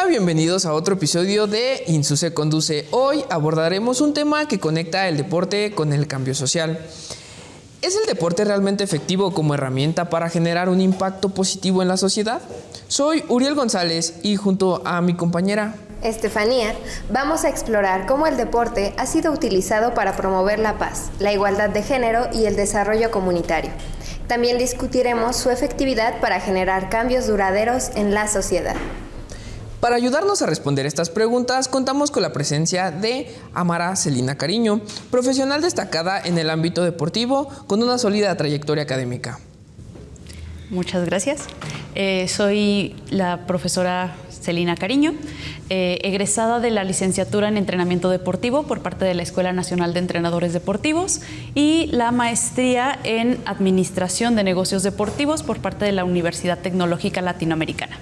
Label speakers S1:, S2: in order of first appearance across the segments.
S1: Hola, bienvenidos a otro episodio de INSUSE Conduce. Hoy abordaremos un tema que conecta el deporte con el cambio social. ¿Es el deporte realmente efectivo como herramienta para generar un impacto positivo en la sociedad? Soy Uriel González y junto a mi compañera
S2: Estefanía, vamos a explorar cómo el deporte ha sido utilizado para promover la paz, la igualdad de género y el desarrollo comunitario. También discutiremos su efectividad para generar cambios duraderos en la sociedad.
S1: Para ayudarnos a responder estas preguntas, contamos con la presencia de Amara Celina Cariño, profesional destacada en el ámbito deportivo con una sólida trayectoria académica.
S3: Muchas gracias. Soy la profesora Celina Cariño, egresada de la licenciatura en entrenamiento deportivo por parte de la Escuela Nacional de Entrenadores Deportivos y la maestría en administración de negocios deportivos por parte de la Universidad Tecnológica Latinoamericana.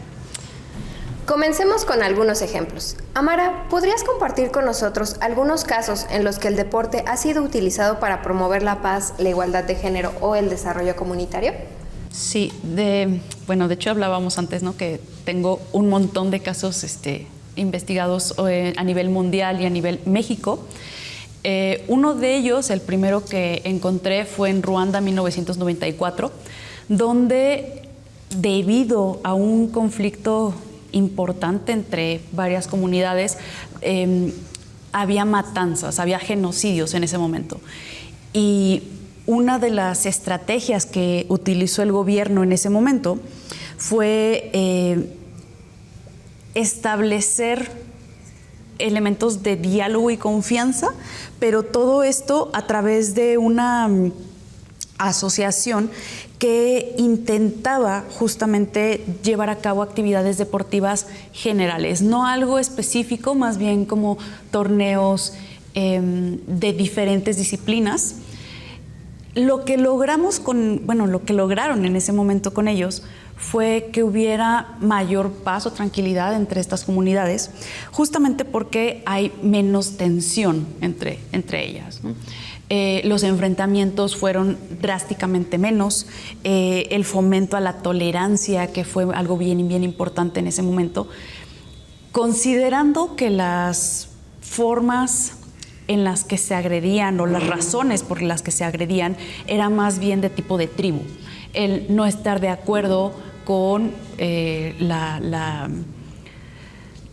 S2: Comencemos con algunos ejemplos. Amara, ¿podrías compartir con nosotros algunos casos en los que el deporte ha sido utilizado para promover la paz, la igualdad de género o el desarrollo comunitario?
S3: Sí, de hecho hablábamos antes, ¿no? Que tengo un montón de casos investigados a nivel mundial y a nivel México. Uno de ellos, el primero que encontré, fue en Ruanda, 1994, donde debido a un conflicto importante entre varias comunidades, había matanzas, había genocidios en ese momento. Y una de las estrategias que utilizó el gobierno en ese momento fue establecer elementos de diálogo y confianza, pero todo esto a través de una asociación que intentaba justamente llevar a cabo actividades deportivas generales, no algo específico, más bien como torneos de diferentes disciplinas. Lo que lograron en ese momento con ellos fue que hubiera mayor paz o tranquilidad entre estas comunidades, justamente porque hay menos tensión entre ellas, ¿no? Los enfrentamientos fueron drásticamente menos, el fomento a la tolerancia, que fue algo bien importante en ese momento, considerando que las formas en las que se agredían o las razones por las que se agredían eran más bien de tipo de tribu, el no estar de acuerdo con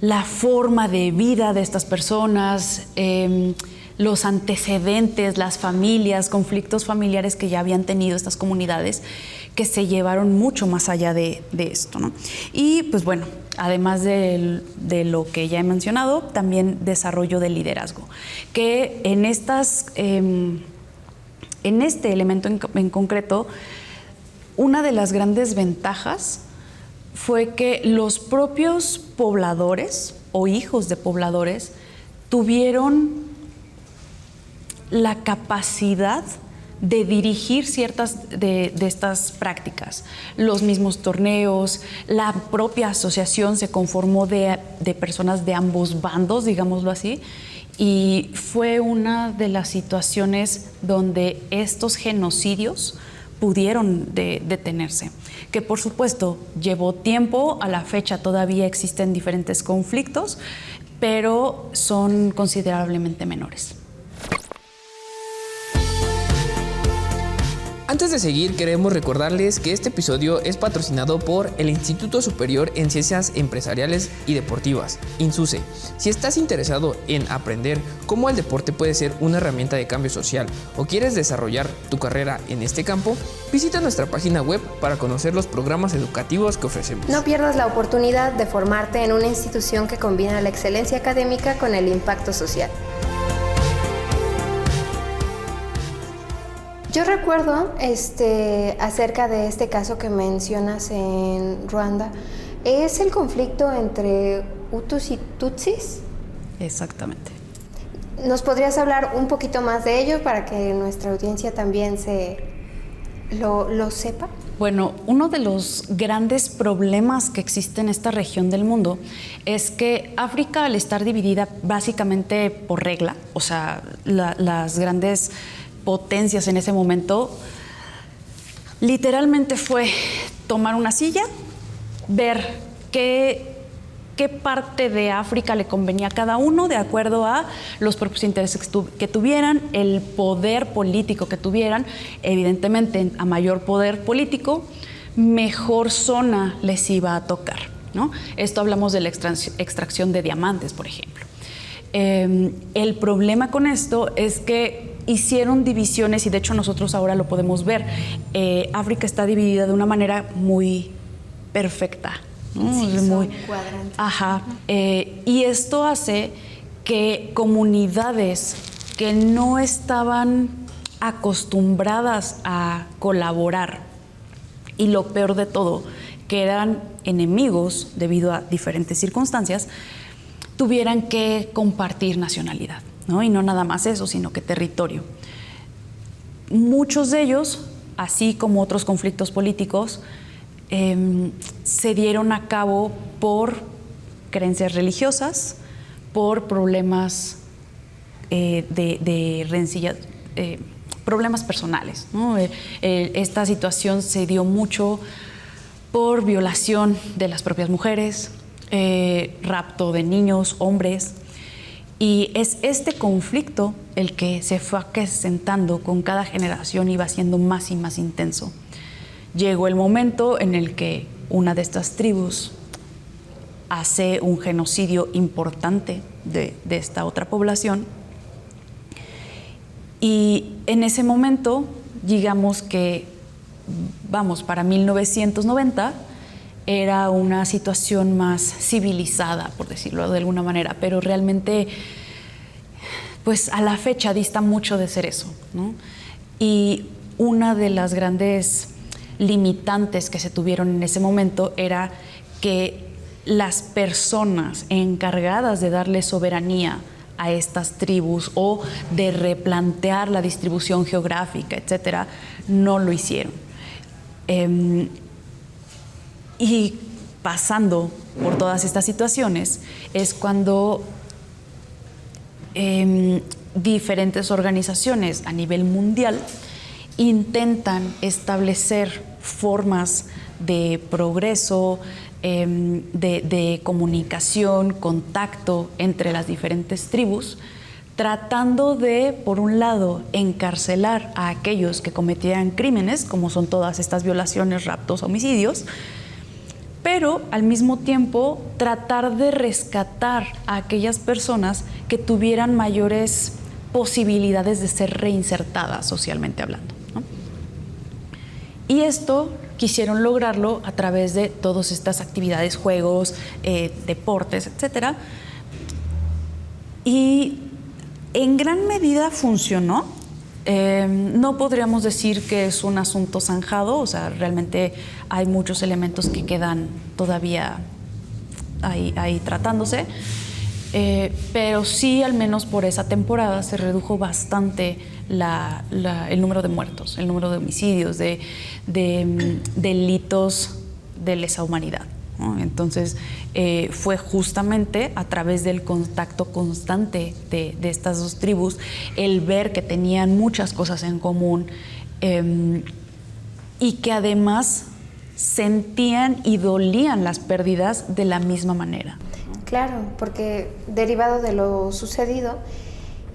S3: la forma de vida de estas personas, los antecedentes, las familias, conflictos familiares que ya habían tenido estas comunidades, que se llevaron mucho más allá de esto, ¿no? Y pues bueno, además de lo que ya he mencionado, también desarrollo de liderazgo, que en este elemento en concreto, una de las grandes ventajas fue que los propios pobladores o hijos de pobladores tuvieron la capacidad de dirigir ciertas de estas prácticas. Los mismos torneos, la propia asociación se conformó de personas de ambos bandos, digámoslo así, y fue una de las situaciones donde estos genocidios pudieron detenerse, que por supuesto llevó tiempo, a la fecha todavía existen diferentes conflictos, pero son considerablemente menores.
S1: Antes de seguir, queremos recordarles que este episodio es patrocinado por el Instituto Superior en Ciencias Empresariales y Deportivas, INSUSE. Si estás interesado en aprender cómo el deporte puede ser una herramienta de cambio social o quieres desarrollar tu carrera en este campo, visita nuestra página web para conocer los programas educativos que ofrecemos.
S2: No pierdas la oportunidad de formarte en una institución que combina la excelencia académica con el impacto social. Yo recuerdo acerca de este caso que mencionas en Ruanda, es el conflicto entre Hutus y Tutsis.
S3: Exactamente.
S2: ¿Nos podrías hablar un poquito más de ello para que nuestra audiencia también lo sepa?
S3: Bueno, uno de los grandes problemas que existe en esta región del mundo es que África, al estar dividida básicamente por regla, o sea, las grandes potencias en ese momento, literalmente fue tomar una silla, ver qué qué parte de África le convenía a cada uno de acuerdo a los propios intereses que tuvieran, el poder político que tuvieran. Evidentemente, a mayor poder político, mejor zona les iba a tocar, ¿no? Esto hablamos de la extracción de diamantes, por ejemplo. El problema con esto es que hicieron divisiones, y de hecho nosotros ahora lo podemos ver. África está dividida de una manera muy perfecta, ¿no?
S2: Sí,
S3: muy
S2: cuadrantes.
S3: Ajá. Y esto hace que comunidades que no estaban acostumbradas a colaborar, y lo peor de todo, que eran enemigos debido a diferentes circunstancias, tuvieran que compartir nacionalidad, ¿no? Y no nada más eso, sino que territorio. Muchos de ellos, así como otros conflictos políticos, se dieron a cabo por creencias religiosas, por problemas de rencillas, problemas personales, ¿no? Esta situación se dio mucho por violación de las propias mujeres, rapto de niños, hombres, y es este conflicto el que se fue acrecentando con cada generación, iba siendo más y más intenso. Llegó el momento en el que una de estas tribus hace un genocidio importante de esta otra población, y en ese momento, digamos que, para 1990, era una situación más civilizada, por decirlo de alguna manera, pero realmente, pues a la fecha dista mucho de ser eso, ¿no? Y una de las grandes limitantes que se tuvieron en ese momento era que las personas encargadas de darle soberanía a estas tribus o de replantear la distribución geográfica, etcétera, no lo hicieron. Y pasando por todas estas situaciones es cuando diferentes organizaciones a nivel mundial intentan establecer formas de progreso, de comunicación, contacto entre las diferentes tribus, tratando de, por un lado, encarcelar a aquellos que cometían crímenes, como son todas estas violaciones, raptos, homicidios, pero al mismo tiempo tratar de rescatar a aquellas personas que tuvieran mayores posibilidades de ser reinsertadas socialmente hablando, ¿no? Y esto quisieron lograrlo a través de todas estas actividades, juegos, deportes, etcétera. Y en gran medida funcionó. No podríamos decir que es un asunto zanjado, o sea, realmente hay muchos elementos que quedan todavía ahí tratándose, pero sí, al menos por esa temporada, se redujo bastante el número de muertos, el número de homicidios, de delitos de lesa humanidad, ¿no? Entonces, fue justamente a través del contacto constante de estas dos tribus, el ver que tenían muchas cosas en común, y que además sentían y dolían las pérdidas de la misma manera.
S2: Claro, porque derivado de lo sucedido,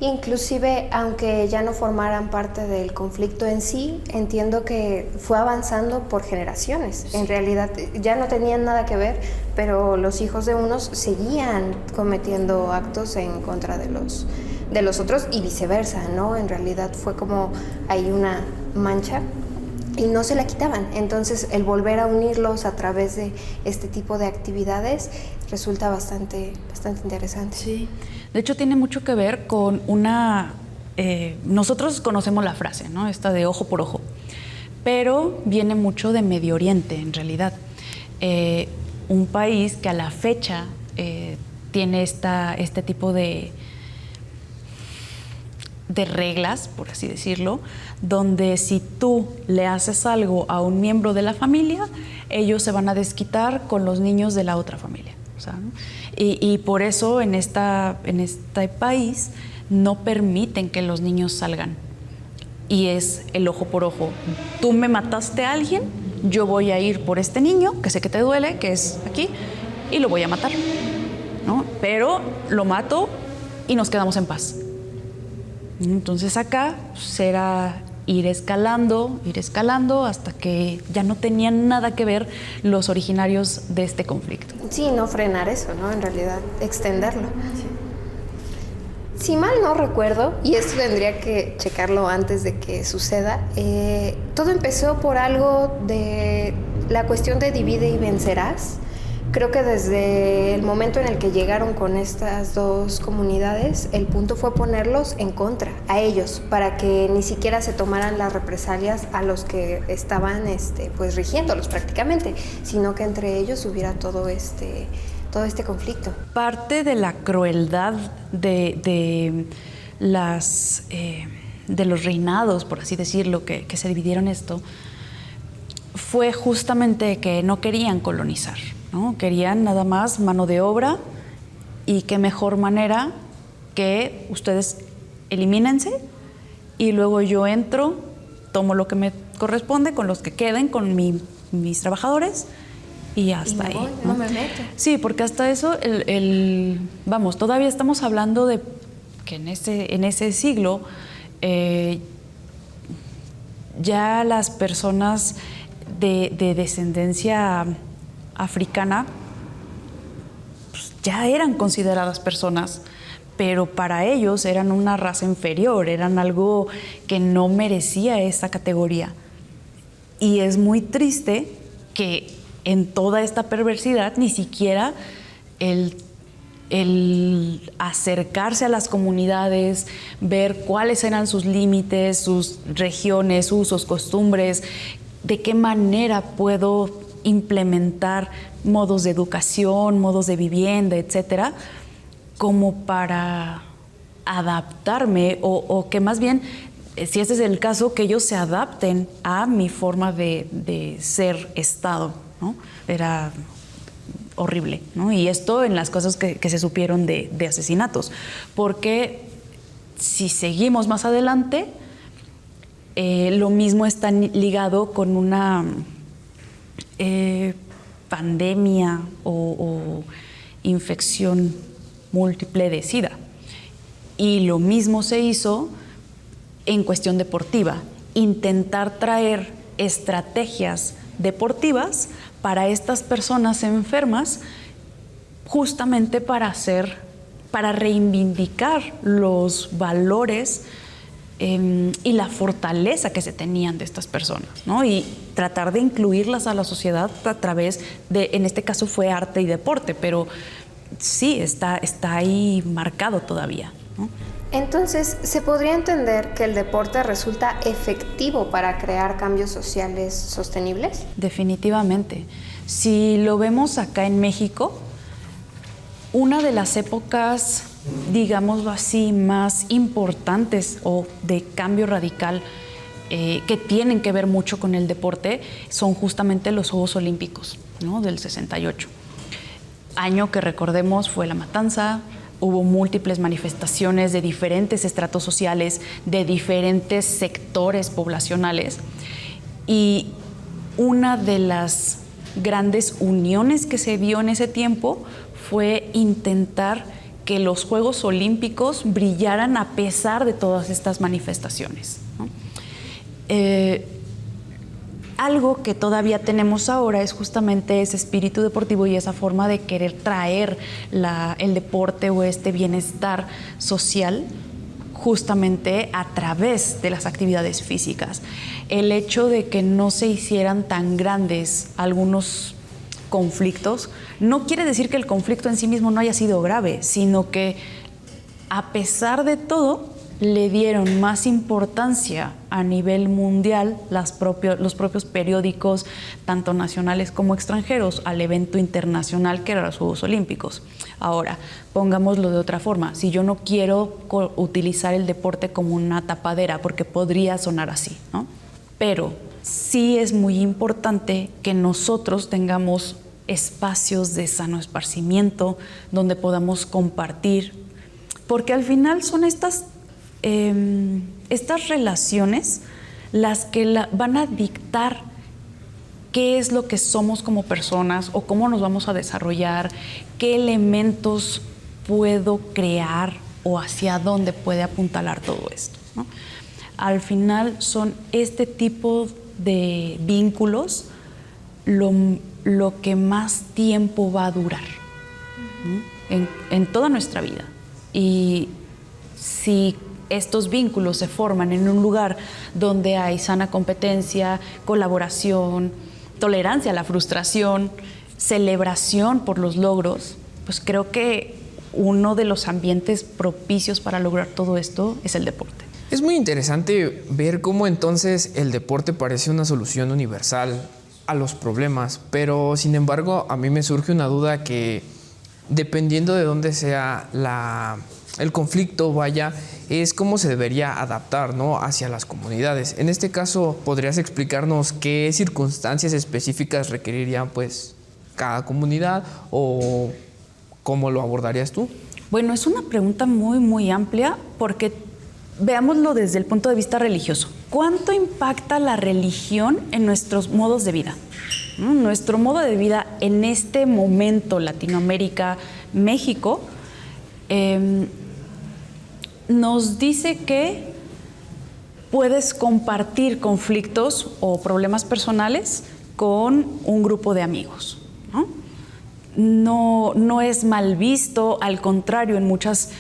S2: inclusive aunque ya no formaran parte del conflicto en sí, entiendo que fue avanzando por generaciones. Sí. En realidad ya no tenían nada que ver, pero los hijos de unos seguían cometiendo actos en contra de los otros y viceversa, ¿no? En realidad fue como hay una mancha y no se la quitaban. Entonces el volver a unirlos a través de este tipo de actividades resulta bastante interesante.
S3: Sí. De hecho, tiene mucho que ver con nosotros conocemos la frase, ¿no? Esta de ojo por ojo, pero viene mucho de Medio Oriente, en realidad. Un país que a la fecha tiene este tipo de reglas, por así decirlo, donde si tú le haces algo a un miembro de la familia, ellos se van a desquitar con los niños de la otra familia. O sea, ¿no? Y por eso en este país no permiten que los niños salgan. Y es el ojo por ojo. Tú me mataste a alguien, yo voy a ir por este niño, que sé que te duele, que es aquí, y lo voy a matar, ¿no? Pero lo mato y nos quedamos en paz. Entonces acá pues, era ir escalando hasta que ya no tenían nada que ver los originarios de este conflicto.
S2: Sí, no frenar eso, ¿no? En realidad, extenderlo. Si mal no recuerdo, y esto tendría que checarlo antes de que suceda, todo empezó por algo de la cuestión de divide y vencerás. Creo que desde el momento en el que llegaron con estas dos comunidades, el punto fue ponerlos en contra, a ellos, para que ni siquiera se tomaran las represalias a los que estaban pues rigiéndolos prácticamente, sino que entre ellos hubiera todo este conflicto.
S3: Parte de la crueldad de los reinados, por así decirlo, que se dividieron esto, fue justamente que no querían colonizar, ¿no? Querían nada más mano de obra, y qué mejor manera que ustedes elimínense y luego yo entro, tomo lo que me corresponde con los que queden, con mis trabajadores, y hasta ahí.
S2: No me meto.
S3: Sí, porque hasta eso, vamos, todavía estamos hablando de que en ese siglo ya las personas de descendencia africana pues, ya eran consideradas personas, pero para ellos eran una raza inferior, eran algo que no merecía esa categoría. Y es muy triste que en toda esta perversidad ni siquiera el acercarse a las comunidades, ver cuáles eran sus límites, sus regiones, usos, costumbres, de qué manera puedo implementar modos de educación, modos de vivienda, etcétera, como para adaptarme o que más bien, si ese es el caso, que ellos se adapten a mi forma de ser Estado, ¿no? Era horrible, ¿no? Y esto en las cosas que se supieron de asesinatos, porque si seguimos más adelante, lo mismo está ligado con una pandemia o infección múltiple de SIDA. Y lo mismo se hizo en cuestión deportiva, intentar traer estrategias deportivas para estas personas enfermas, justamente para reivindicar los valores y la fortaleza que se tenían de estas personas, ¿no? Y tratar de incluirlas a la sociedad a través de, en este caso fue arte y deporte, pero sí, está ahí marcado todavía, ¿no?
S2: Entonces, ¿se podría entender que el deporte resulta efectivo para crear cambios sociales sostenibles?
S3: Definitivamente. Si lo vemos acá en México, una de las épocas, digámoslo así, más importantes o de cambio radical que tienen que ver mucho con el deporte son justamente los Juegos Olímpicos, ¿no? Del 68. Año que recordemos fue la matanza. Hubo múltiples manifestaciones de diferentes estratos sociales, de diferentes sectores poblacionales, y una de las grandes uniones que se vio en ese tiempo fue intentar que los Juegos Olímpicos brillaran a pesar de todas estas manifestaciones, ¿no? Algo que todavía tenemos ahora es justamente ese espíritu deportivo y esa forma de querer traer el deporte o este bienestar social justamente a través de las actividades físicas. El hecho de que no se hicieran tan grandes algunos conflictos no quiere decir que el conflicto en sí mismo no haya sido grave, sino que a pesar de todo le dieron más importancia a nivel mundial los propios periódicos, tanto nacionales como extranjeros, al evento internacional que eran los Juegos Olímpicos. Ahora, pongámoslo de otra forma, si yo no quiero utilizar el deporte como una tapadera, porque podría sonar así, ¿no? Pero sí es muy importante que nosotros tengamos espacios de sano esparcimiento, donde podamos compartir, porque al final son estas relaciones las que van a dictar qué es lo que somos como personas o cómo nos vamos a desarrollar, qué elementos puedo crear o hacia dónde puede apuntalar todo esto, ¿no? Al final son este tipo de vínculos lo que más tiempo va a durar, ¿no? En toda nuestra vida. Y si estos vínculos se forman en un lugar donde hay sana competencia, colaboración, tolerancia a la frustración, celebración por los logros, pues creo que uno de los ambientes propicios para lograr todo esto es el deporte.
S1: Es muy interesante ver cómo entonces el deporte parece una solución universal a los problemas, pero sin embargo a mí me surge una duda que dependiendo de dónde sea el conflicto, es cómo se debería adaptar, ¿no?, hacia las comunidades. En este caso, ¿podrías explicarnos qué circunstancias específicas requerirían pues cada comunidad o cómo lo abordarías tú?
S3: Bueno, es una pregunta muy, muy amplia porque veámoslo desde el punto de vista religioso. ¿Cuánto impacta la religión en nuestros modos de vida? Nuestro modo de vida en este momento, Latinoamérica, México, nos dice que puedes compartir conflictos o problemas personales con un grupo de amigos, ¿no? No es mal visto, al contrario, en muchas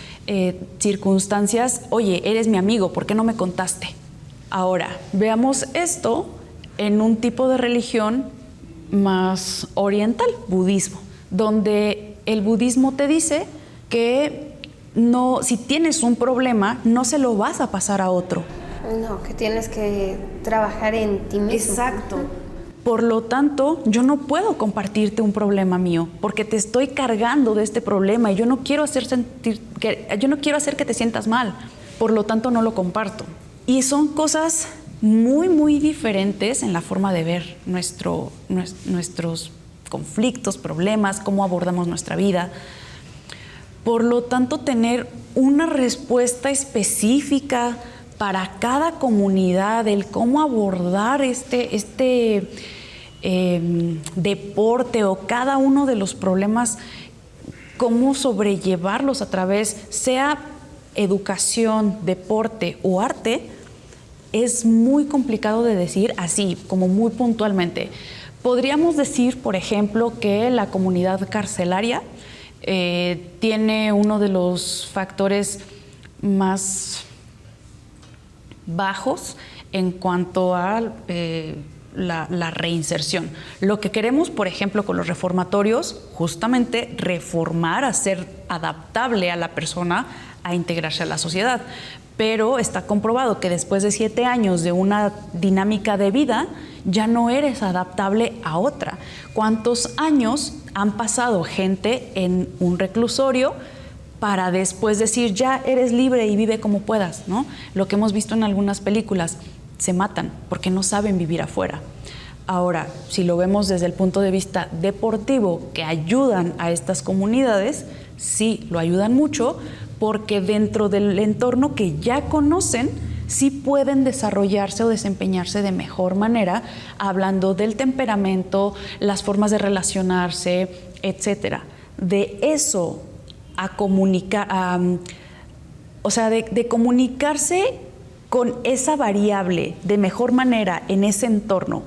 S3: circunstancias, oye, eres mi amigo, ¿por qué no me contaste? Ahora, veamos esto en un tipo de religión más oriental, budismo, donde el budismo te dice que no, si tienes un problema, no se lo vas a pasar a otro.
S2: No, que tienes que trabajar en ti mismo.
S3: Exacto. Por lo tanto, yo no puedo compartirte un problema mío porque te estoy cargando de este problema y yo no quiero hacer que te sientas mal. Por lo tanto, no lo comparto. Y son cosas muy, muy diferentes en la forma de ver nuestros conflictos, problemas, cómo abordamos nuestra vida. Por lo tanto, tener una respuesta específica para cada comunidad, el cómo abordar este deporte o cada uno de los problemas, cómo sobrellevarlos a través, sea educación, deporte o arte, es muy complicado de decir así, como muy puntualmente. Podríamos decir, por ejemplo, que la comunidad carcelaria tiene uno de los factores más bajos en cuanto a la reinserción. Lo que queremos, por ejemplo, con los reformatorios, justamente reformar, hacer adaptable a la persona a integrarse a la sociedad. Pero está comprobado que después de 7 años de una dinámica de vida, ya no eres adaptable a otra. ¿Cuántos años han pasado gente en un reclusorio para después decir, ya eres libre y vive como puedas, ¿no? Lo que hemos visto en algunas películas, se matan porque no saben vivir afuera. Ahora, si lo vemos desde el punto de vista deportivo, que ayudan a estas comunidades, sí, lo ayudan mucho, porque dentro del entorno que ya conocen, sí pueden desarrollarse o desempeñarse de mejor manera, hablando del temperamento, las formas de relacionarse, etcétera. De eso a comunicar, de comunicarse con esa variable de mejor manera en ese entorno,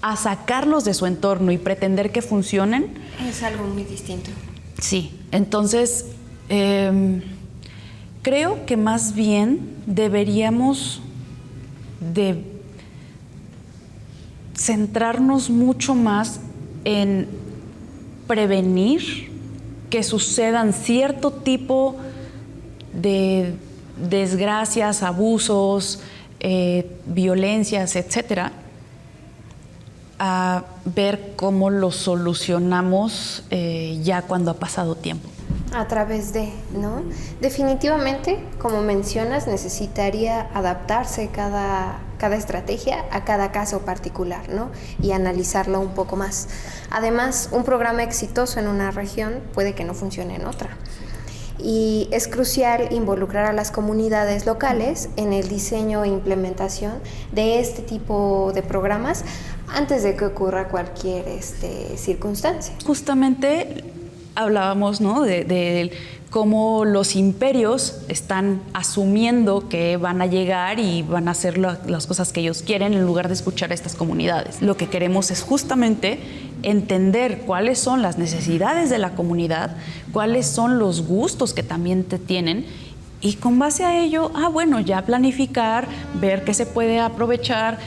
S3: a sacarlos de su entorno y pretender que funcionen.
S2: Es algo muy distinto.
S3: Sí, entonces creo que más bien deberíamos de centrarnos mucho más en prevenir que sucedan cierto tipo de desgracias, abusos, violencias, etcétera, a ver cómo lo solucionamos ya cuando ha pasado tiempo.
S2: A través de, ¿no? Definitivamente, como mencionas, necesitaría adaptarse cada estrategia a cada caso particular, ¿no? Y analizarlo un poco más. Además, un programa exitoso en una región puede que no funcione en otra. Y es crucial involucrar a las comunidades locales en el diseño e implementación de este tipo de programas antes de que ocurra cualquier circunstancia.
S3: Justamente hablábamos, ¿no?, de cómo los imperios están asumiendo que van a llegar y van a hacer las cosas que ellos quieren en lugar de escuchar a estas comunidades. Lo que queremos es justamente entender cuáles son las necesidades de la comunidad, cuáles son los gustos que también te tienen, y con base a ello, ya planificar, ver qué se puede aprovechar.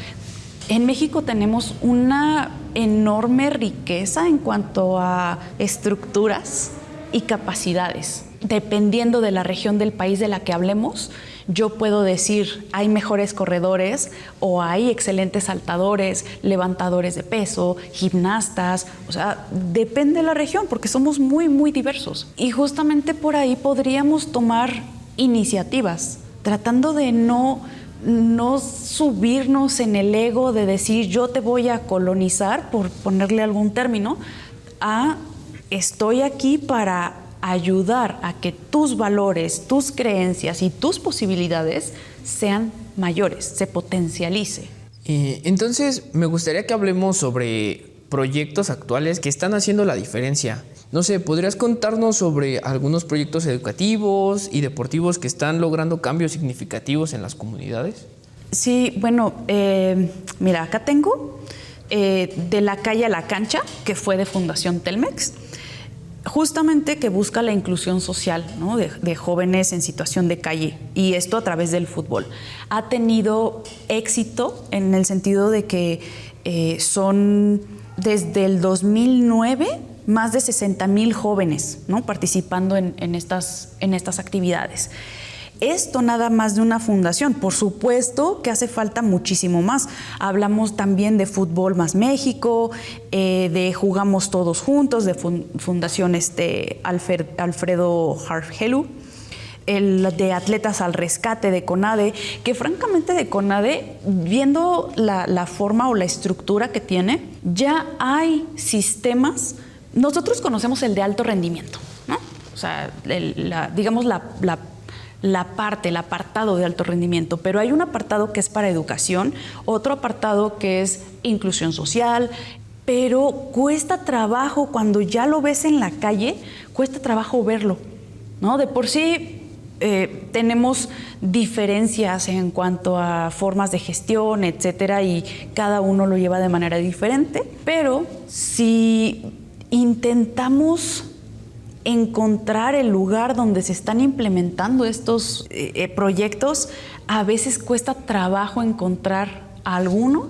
S3: En México tenemos una enorme riqueza en cuanto a estructuras y capacidades. Dependiendo de la región del país de la que hablemos, yo puedo decir, hay mejores corredores o hay excelentes saltadores, levantadores de peso, gimnastas. O sea, depende de la región porque somos muy, muy diversos. Y justamente por ahí podríamos tomar iniciativas, tratando de no subirnos en el ego de decir yo te voy a colonizar, por ponerle algún término, estoy aquí para ayudar a que tus valores, tus creencias y tus posibilidades sean mayores, se potencialice.
S1: Entonces, me gustaría que hablemos sobre proyectos actuales que están haciendo la diferencia. No sé, ¿podrías contarnos sobre algunos proyectos educativos y deportivos que están logrando cambios significativos en las comunidades?
S3: Sí, bueno, mira, acá tengo de la calle a la cancha, que fue de Fundación Telmex, justamente que busca la inclusión social, ¿no?, de jóvenes en situación de calle, y esto a través del fútbol. Ha tenido éxito en el sentido de que son desde el 2009 más de 60,000 jóvenes, ¿no?, participando en estas actividades. Esto nada más de una fundación. Por supuesto que hace falta muchísimo más. Hablamos también de Fútbol Más México, de Jugamos Todos Juntos, de Fundación Alfredo Harfgelu, el de Atletas al Rescate de CONADE, que francamente de CONADE, viendo la forma o la estructura que tiene, ya hay sistemas. Nosotros conocemos el de alto rendimiento, ¿no? O sea, el apartado de alto rendimiento, pero hay un apartado que es para educación, otro apartado que es inclusión social, pero cuesta trabajo cuando ya lo ves en la calle, cuesta trabajo verlo, ¿no? De por sí tenemos diferencias en cuanto a formas de gestión, etcétera, y cada uno lo lleva de manera diferente, pero si intentamos encontrar el lugar donde se están implementando estos proyectos, a veces cuesta trabajo encontrar alguno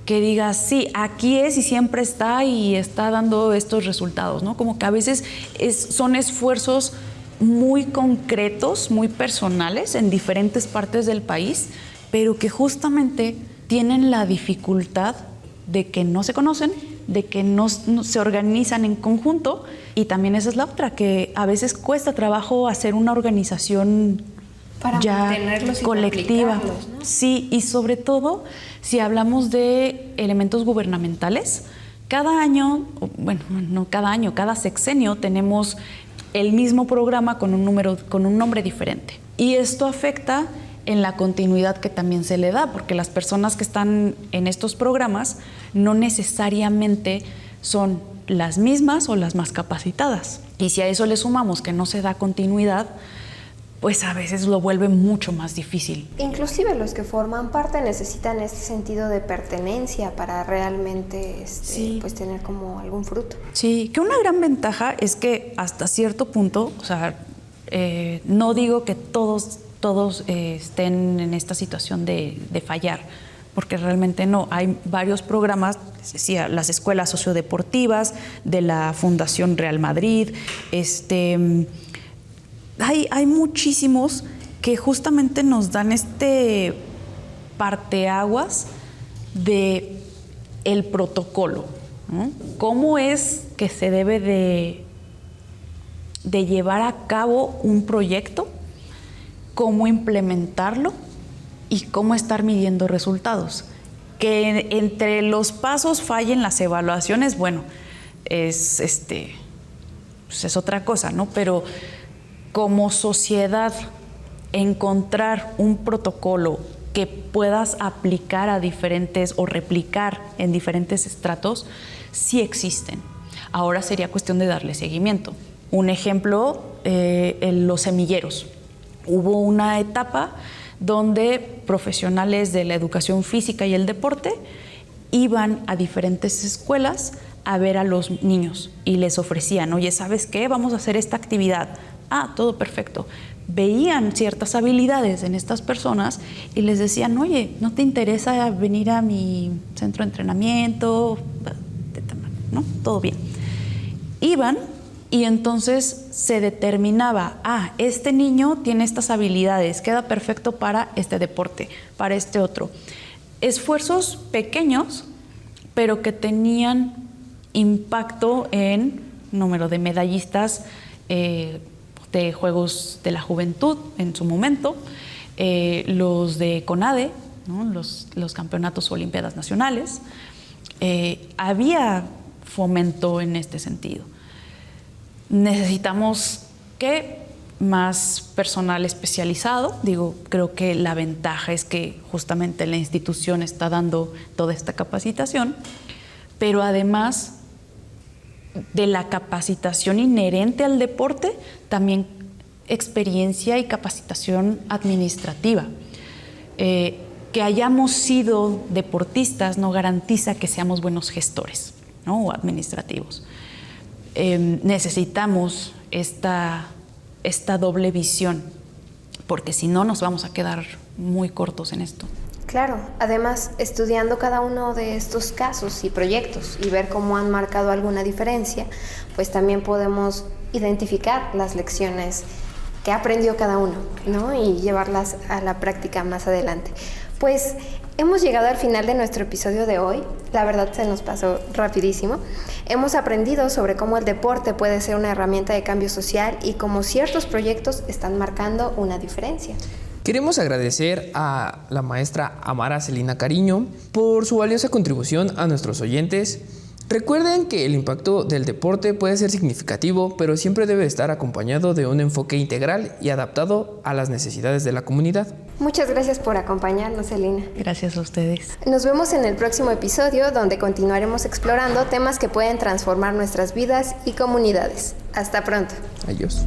S3: que diga, sí, aquí es y siempre está y está dando estos resultados, ¿no? Como que a veces son esfuerzos muy concretos, muy personales en diferentes partes del país, pero que justamente tienen la dificultad de que no se conocen, de que no se organizan en conjunto, y también esa es la otra, que a veces cuesta trabajo hacer una organización
S2: para
S3: ya colectiva,
S2: ¿no?
S3: Sí, y sobre todo si hablamos de elementos gubernamentales, cada año, bueno, no cada año, cada sexenio tenemos el mismo programa con un nombre diferente, y esto afecta en la continuidad que también se le da, porque las personas que están en estos programas no necesariamente son las mismas o las más capacitadas. Y si a eso le sumamos que no se da continuidad, pues a veces lo vuelve mucho más difícil.
S2: Inclusive los que forman parte necesitan este sentido de pertenencia para realmente pues tener como algún fruto. Sí,
S3: que una gran ventaja es que hasta cierto punto, o sea, no digo que todos estén en esta situación de fallar, porque realmente no. Hay varios programas, decía, las escuelas sociodeportivas de la Fundación Real Madrid, hay muchísimos que justamente nos dan este parteaguas de el protocolo, ¿no? ¿Cómo es que se debe de llevar a cabo un proyecto? ¿Cómo implementarlo? Y cómo estar midiendo resultados. Que entre los pasos fallen las evaluaciones, bueno, pues es otra cosa, ¿no? Pero como sociedad, encontrar un protocolo que puedas aplicar a diferentes o replicar en diferentes estratos, sí existen. Ahora sería cuestión de darle seguimiento. Un ejemplo, los semilleros. Hubo una etapa donde profesionales de la educación física y el deporte iban a diferentes escuelas a ver a los niños y les ofrecían, oye, ¿sabes qué? Vamos a hacer esta actividad. Ah, todo perfecto. Veían ciertas habilidades en estas personas y les decían, oye, ¿no te interesa venir a mi centro de entrenamiento? ¿No? Todo bien. Iban y entonces se determinaba, este niño tiene estas habilidades, queda perfecto para este deporte, para este otro. Esfuerzos pequeños, pero que tenían impacto en número de medallistas de Juegos de la Juventud en su momento, los de CONADE, ¿no? los campeonatos o olimpiadas nacionales. Había fomento en este sentido. Necesitamos más personal especializado. Creo que la ventaja es que justamente la institución está dando toda esta capacitación, pero además de la capacitación inherente al deporte, también experiencia y capacitación administrativa. Que hayamos sido deportistas no garantiza que seamos buenos gestores, ¿no? O administrativos. Necesitamos esta doble visión, porque si no nos vamos a quedar muy cortos en esto.
S2: Claro, además estudiando cada uno de estos casos y proyectos y ver cómo han marcado alguna diferencia, pues también podemos identificar las lecciones que aprendió cada uno, ¿no? Y llevarlas a la práctica más adelante. Pues hemos llegado al final de nuestro episodio de hoy. La verdad se nos pasó rapidísimo. Hemos aprendido sobre cómo el deporte puede ser una herramienta de cambio social y cómo ciertos proyectos están marcando una diferencia.
S1: Queremos agradecer a la maestra Amara Celina Cariño por su valiosa contribución a nuestros oyentes. Recuerden que el impacto del deporte puede ser significativo, pero siempre debe estar acompañado de un enfoque integral y adaptado a las necesidades de la comunidad.
S2: Muchas gracias por acompañarnos, Celina.
S3: Gracias a ustedes.
S2: Nos vemos en el próximo episodio, donde continuaremos explorando temas que pueden transformar nuestras vidas y comunidades. Hasta pronto.
S1: Adiós.